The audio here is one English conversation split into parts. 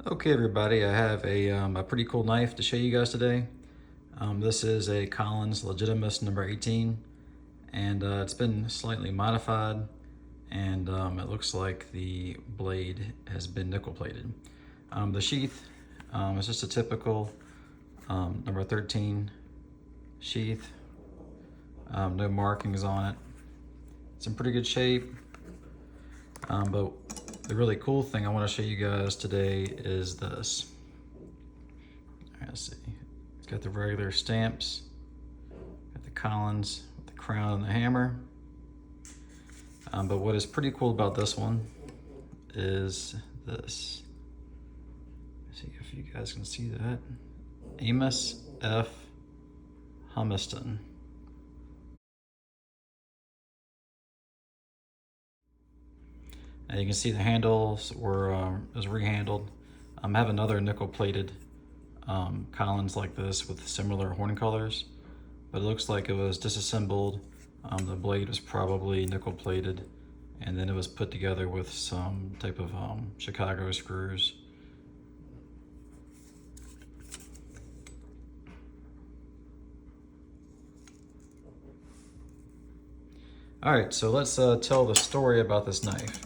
Okay, everybody, I have a pretty cool knife to show you guys today. This is a Collins Legitimus number 18, and it's been slightly modified, and it looks like the blade has been nickel plated. The sheath is just a typical number 13 sheath, no markings on it. It's in pretty good shape, but the really cool thing I want to show you guys today is this. Let's see. It's got the regular stamps, got the Collins with the crown and the hammer. But what is pretty cool about this one is this. Let's see if you guys can see that. Amos F. Humiston. And you can see the handles was rehandled. I have another nickel plated Collins like this with similar horn colors, but it looks like it was disassembled. The blade was probably nickel plated, and then it was put together with some type of Chicago screws. All right, so let's tell the story about this knife.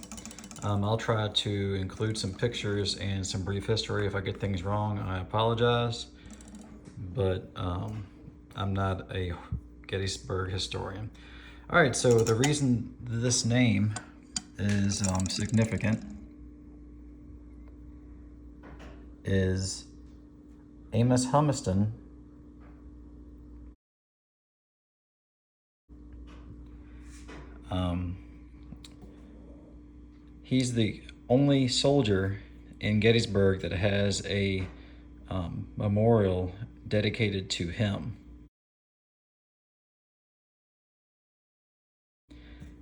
I'll try to include some pictures and some brief history. If I get things wrong, I apologize, but I'm not a Gettysburg historian. All right, so the reason this name is significant is Amos Humiston he's the only soldier in Gettysburg that has a memorial dedicated to him.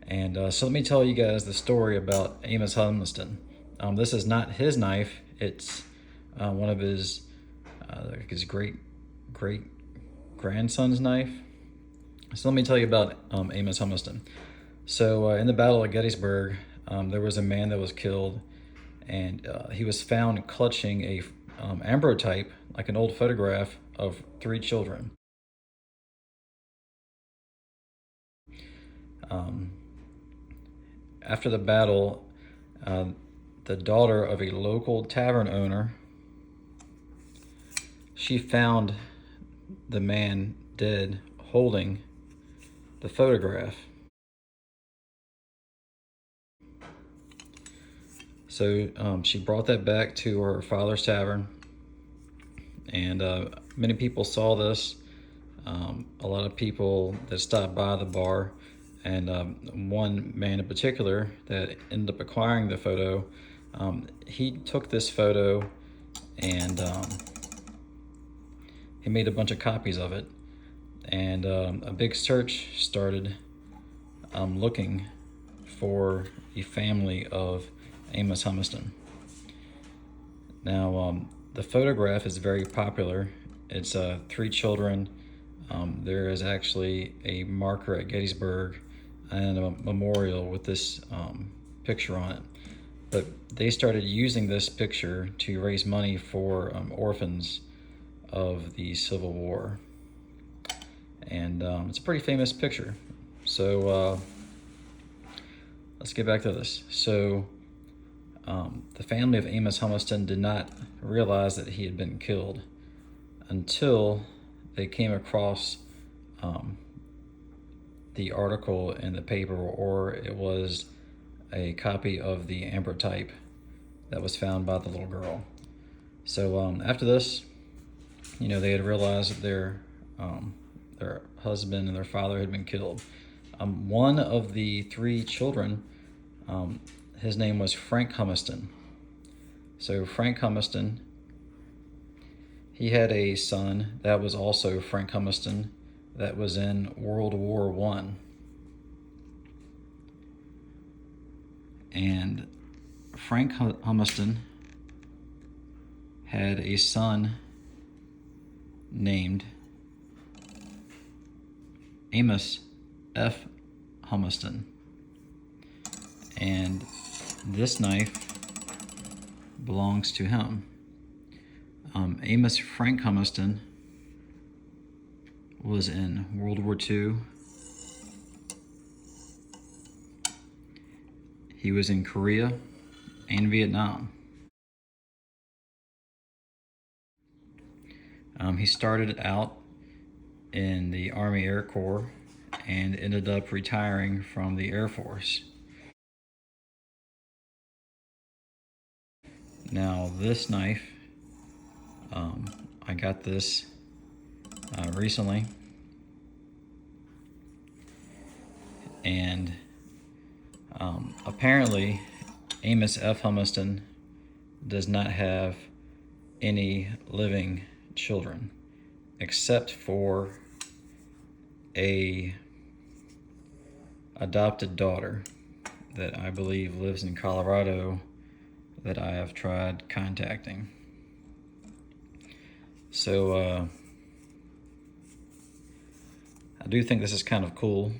And so let me tell you guys the story about Amos Humiston. This is not his knife. It's one of his great grandson's knife. So let me tell you about Amos Humiston. So in the Battle of Gettysburg, there was a man that was killed, and he was found clutching a ambrotype, like an old photograph of 3 children. After the battle, the daughter of a local tavern owner, she found the man dead holding the photograph. So she brought that back to her father's tavern, and many people saw this. A lot of people that stopped by the bar, and one man in particular that ended up acquiring the photo, he took this photo and he made a bunch of copies of it, and a big search started looking for the family of Amos Humiston. Now, the photograph is very popular. It's 3 children. There is actually a marker at Gettysburg and a memorial with this picture on it. But they started using this picture to raise money for orphans of the Civil War. And it's a pretty famous picture. So let's get back to this. So the family of Amos Humiston did not realize that he had been killed until they came across the article in the paper, or it was a copy of the ambrotype that was found by the little girl. So after this, they had realized that their husband and their father had been killed. One of the 3 children, his name was Frank Humiston. So Frank Humiston, he had a son that was also Frank Humiston that was in World War I. And Frank Humiston had a son named Amos F. Humiston. And this knife belongs to him. Amos Frank Humiston was in World War II. He was in Korea and Vietnam. He started out in the Army Air Corps and ended up retiring from the Air Force. Now this knife, I got this recently, and apparently Amos F. Humiston does not have any living children except for a adopted daughter that I believe lives in Colorado that I have tried contacting. So I do think this is kind of cool.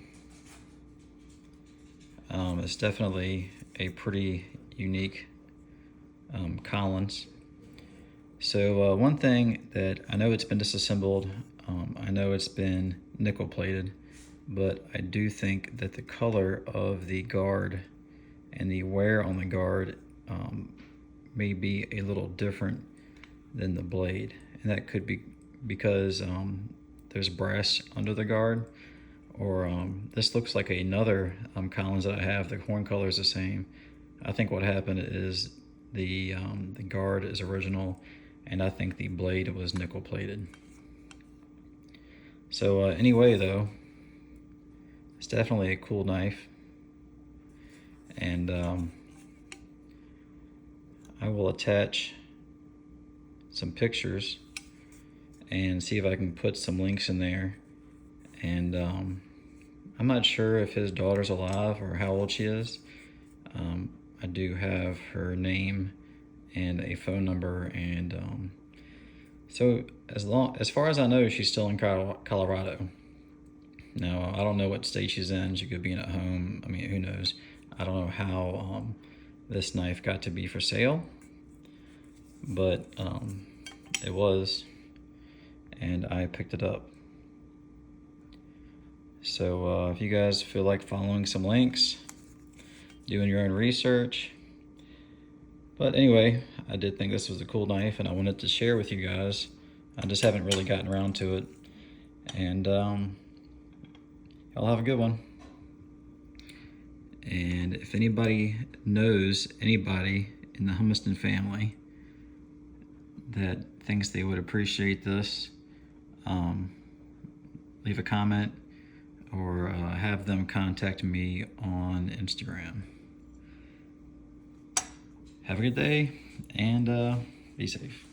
It's definitely a pretty unique Collins. So one thing that I know, it's been disassembled, I know it's been nickel plated, but I do think that the color of the guard and the wear on the guard may be a little different than the blade, and that could be because there's brass under the guard, or this looks like another Collins that I have. The horn color is the same. I think what happened is the guard is original, and I think the blade was nickel plated. So anyway, though, it's definitely a cool knife, and I will attach some pictures and see if I can put some links in there. And I'm not sure if his daughter's alive or how old she is. I do have her name and a phone number, and so as far as I know, she's still in Colorado. Now, I don't know what state she's in. She could be at home. I mean, who knows? I don't know how this knife got to be for sale, but it was, and I picked it up. So if you guys feel like following some links, doing your own research. But anyway, I did think this was a cool knife, and I wanted to share with you guys. I just haven't really gotten around to it. And y'all have a good one. And if anybody knows anybody in the Humiston family that thinks they would appreciate this, leave a comment or have them contact me on Instagram. Have a good day, and be safe.